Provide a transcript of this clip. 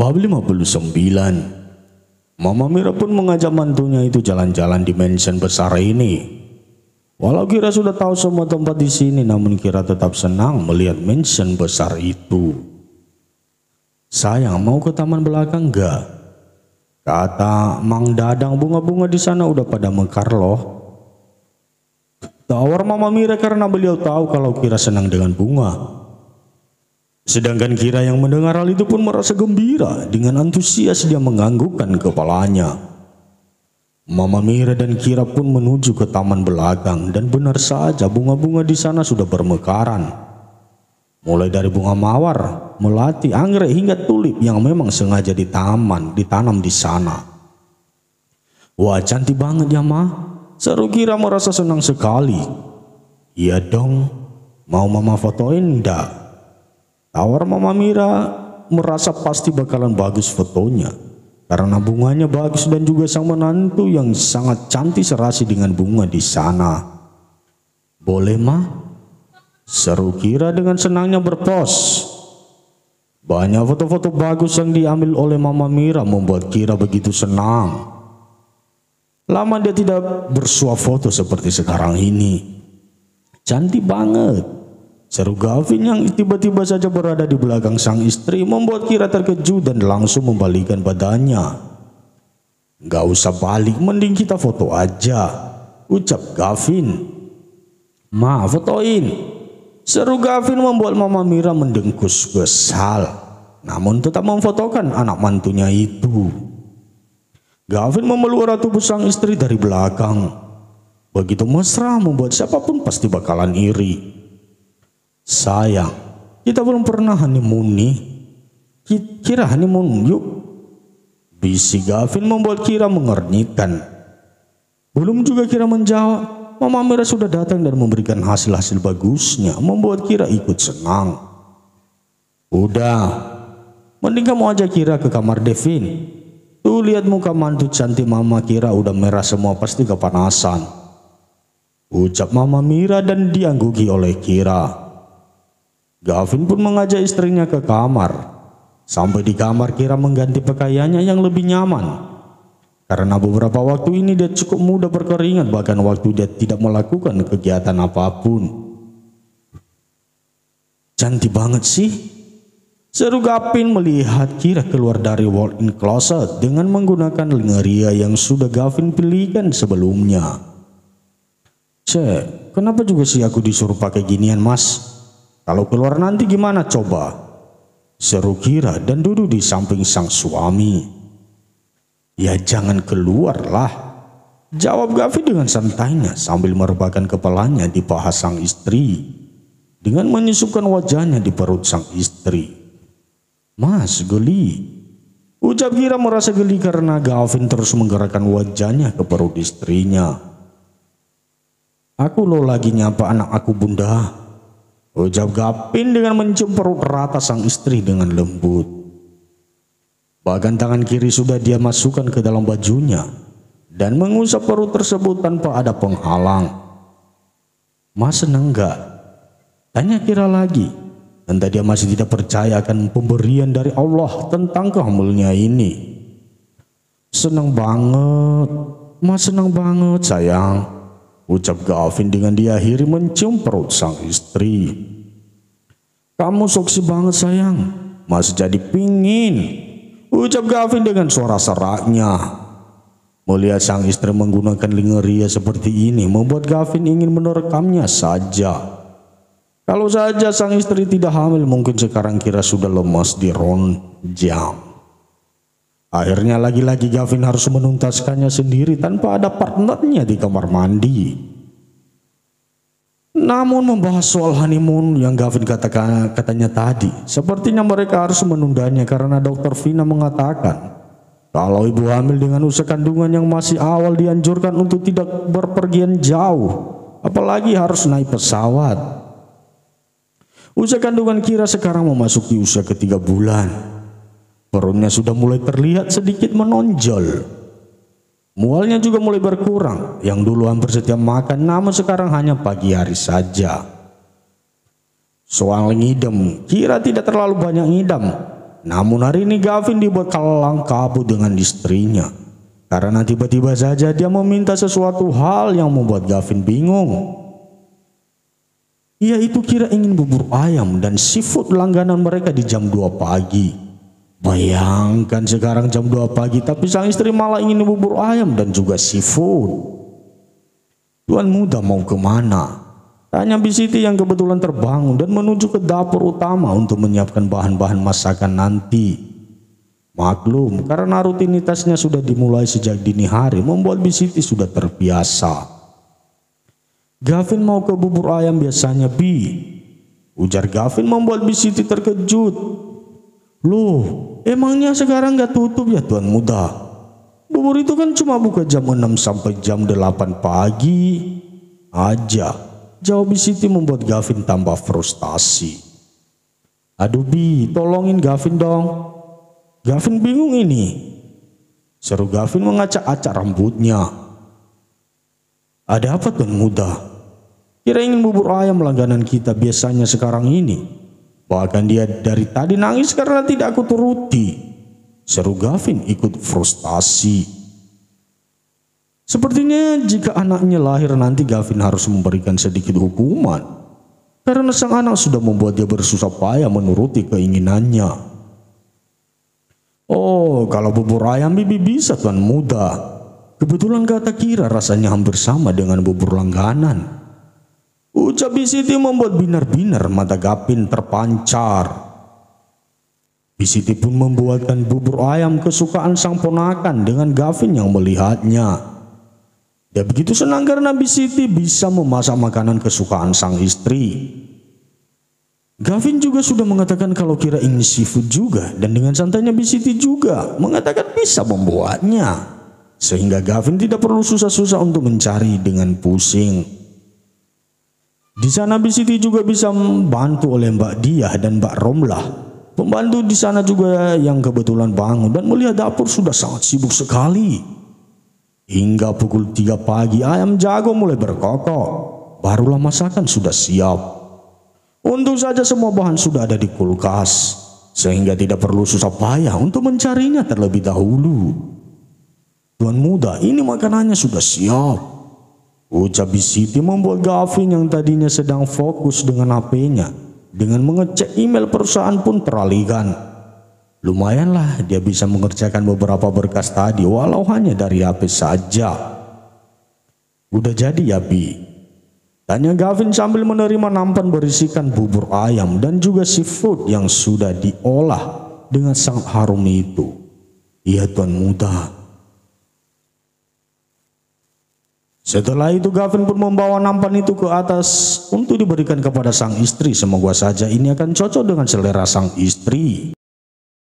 Bab 59. Mama Mira pun mengajak mantunya itu jalan-jalan di mansion besar ini. Walau Kira sudah tahu semua tempat di sini, namun Kira tetap senang melihat mansion besar itu. "Sayang, mau ke taman belakang enggak?" kata Mang Dadang. "Bunga-bunga di sana udah pada mekar loh," tawar Mama Mira karena beliau tahu kalau Kira senang dengan bunga. Sedangkan Kira yang mendengar hal itu pun merasa gembira. Dengan antusias dia menganggukkan kepalanya. Mama Mira dan Kira pun menuju ke taman belakang, dan benar saja bunga-bunga di sana sudah bermekaran. Mulai dari bunga mawar, melati, anggrek hingga tulip yang memang sengaja ditanam di sana. "Wah, cantik banget ya, Ma," seru Kira merasa senang sekali. "Iya dong, mau Mama fotoin enggak?" tawar Mama Mira merasa pasti bakalan bagus fotonya, karena bunganya bagus dan juga sang menantu yang sangat cantik serasi dengan bunga di sana. "Boleh, Ma?" seru Kira dengan senangnya berpos. Banyak foto-foto bagus yang diambil oleh Mama Mira membuat Kira begitu senang. Lama dia tidak bersuah foto seperti sekarang ini. "Cantik banget," seru Gavin yang tiba-tiba saja berada di belakang sang istri, membuat Kira terkejut dan langsung membalikkan badannya. "Gak usah balik, mending kita foto aja," ucap Gavin. "Ma, fotoin," seru Gavin membuat Mama Mira mendengkus kesal, namun tetap memfotokan anak mantunya itu. Gavin memeluk ratu sang istri dari belakang. Begitu mesra membuat siapapun pasti bakalan iri. "Sayang, kita belum pernah honeymoon nih. Kira honeymoon yuk," bisik Gavin membuat Kira mengernyitkan. Belum juga Kira menjawab, Mama Mira sudah datang dan memberikan hasil-hasil bagusnya, membuat Kira ikut senang. "Udah, mending kamu ajak Kira ke kamar Devin. Tuh lihat muka mantu cantik Mama Kira udah merah semua, pasti kepanasan," ucap Mama Mira dan diangguki oleh Kira. Gavin pun mengajak istrinya ke kamar. Sampai di kamar, Kira mengganti pakaiannya yang lebih nyaman. Karena beberapa waktu ini dia cukup mudah berkeringat, bahkan waktu dia tidak melakukan kegiatan apapun. "Cantik banget sih," seru Gavin melihat Kira keluar dari walk-in closet dengan menggunakan lingerie yang sudah Gavin pilihkan sebelumnya. "Cek, kenapa juga sih aku disuruh pakai ginian, Mas? Kalau keluar nanti gimana coba?" seru Kira dan duduk di samping sang suami. "Ya jangan keluar lah," jawab Gavin dengan santainya sambil merebahkan kepalanya di paha sang istri dengan menyusupkan wajahnya di perut sang istri. "Mas, geli," ucap Kira merasa geli karena Gavin terus menggerakkan wajahnya ke perut istrinya. "Aku lo lagi nyapa anak aku, Bunda," ucap Gavin dengan mencium perut rata sang istri dengan lembut. Bahkan tangan kiri sudah dia masukkan ke dalam bajunya dan mengusap perut tersebut tanpa ada penghalang. "Mas senang gak?" tanya Kira lagi. Entah dia masih tidak percaya akan pemberian dari Allah tentang kehamilnya ini. "Senang banget, Mas, senang banget sayang," ucap Gavin dengan diakhiri mencium perut sang istri. "Kamu seksi banget sayang, Mas jadi pingin," ucap Gavin dengan suara seraknya. Melihat sang istri menggunakan lingerie seperti ini membuat Gavin ingin menerekamnya saja. Kalau saja sang istri tidak hamil, mungkin sekarang Kira sudah lemas di ranjang. Akhirnya lagi-lagi Gavin harus menuntaskannya sendiri tanpa ada partnernya di kamar mandi. Namun membahas soal honeymoon yang Gavin katanya tadi, sepertinya mereka harus menundanya karena Dokter Vina mengatakan kalau ibu hamil dengan usia kandungan yang masih awal dianjurkan untuk tidak berpergian jauh, apalagi harus naik pesawat. Usia kandungan Kira sekarang memasuki usia ke-3 bulan. Perutnya sudah mulai terlihat sedikit menonjol. Mualnya juga mulai berkurang. Yang dulu hampir setiap makan, namun sekarang hanya pagi hari saja. Soal ngidam, Kira tidak terlalu banyak ngidam. Namun hari ini Gavin dibuat kalang kabut dengan istrinya. Karena tiba-tiba saja dia meminta sesuatu hal yang membuat Gavin bingung. Ia itu kira ingin bubur ayam dan seafood langganan mereka di jam 2 pagi. Bayangkan sekarang jam 2 pagi tapi sang istri malah ingin bubur ayam dan juga seafood. Tuan muda mau kemana? Tanya Bisiti yang kebetulan terbangun dan menuju ke dapur utama untuk menyiapkan bahan-bahan masakan nanti. Maklum, karena rutinitasnya sudah dimulai sejak dini hari membuat Bisiti sudah terbiasa. Gavin mau ke bubur ayam biasanya, Bi. Ujar Gavin membuat Bisiti terkejut. Loh, emangnya sekarang gak tutup ya Tuan muda? Bubur itu kan cuma buka jam 6 sampai jam 8 pagi aja. Jawab Bisiti membuat Gavin tambah frustasi. Aduh Bi, tolongin Gavin dong. Gavin bingung ini. Seru Gavin mengacak-acak rambutnya. Ada apa Tuan muda? Kira ingin bubur ayam langganan kita biasanya sekarang ini. Bahkan dia dari tadi nangis karena tidak aku turuti. Seru Gavin ikut frustasi. Sepertinya jika anaknya lahir nanti Gavin harus memberikan sedikit hukuman. Karena sang anak sudah membuat dia bersusah payah menuruti keinginannya. Oh, kalau bubur ayam Bibi bisa Tuan muda. Kebetulan kata Kira rasanya hampir sama dengan bubur langganan. Ucap Bisiti membuat binar-binar mata Gavin terpancar. Bisiti pun membuatkan bubur ayam kesukaan sang ponakan dengan Gavin yang melihatnya. Dia begitu senang karena Bisiti bisa memasak makanan kesukaan sang istri. Gavin juga sudah mengatakan kalau Kira ingin seafood juga dan dengan santainya Bisiti juga mengatakan bisa membuatnya. Sehingga Gavin tidak perlu susah-susah untuk mencari dengan pusing. Di sana Bisiti juga bisa membantu oleh Mbak Diah dan Mbak Romlah. Pembantu di sana juga yang kebetulan bangun dan melihat dapur sudah sangat sibuk sekali. Hingga pukul 3 pagi ayam jago mulai berkokok. Barulah masakan sudah siap. Untung saja semua bahan sudah ada di kulkas, sehingga tidak perlu susah payah untuk mencarinya terlebih dahulu. Tuan muda, ini makanannya sudah siap. Ucap Bisiti membuat Gavin yang tadinya sedang fokus dengan HP-nya, dengan mengecek email perusahaan pun teralihkan. Lumayanlah dia bisa mengerjakan beberapa berkas tadi walau hanya dari HP saja. Udah jadi ya Bi? Tanya Gavin sambil menerima nampan berisikan bubur ayam dan juga seafood yang sudah diolah dengan sangat harum itu. Iya Tuan muda. Setelah itu Gavin pun membawa nampan itu ke atas untuk diberikan kepada sang istri. Semoga saja ini akan cocok dengan selera sang istri.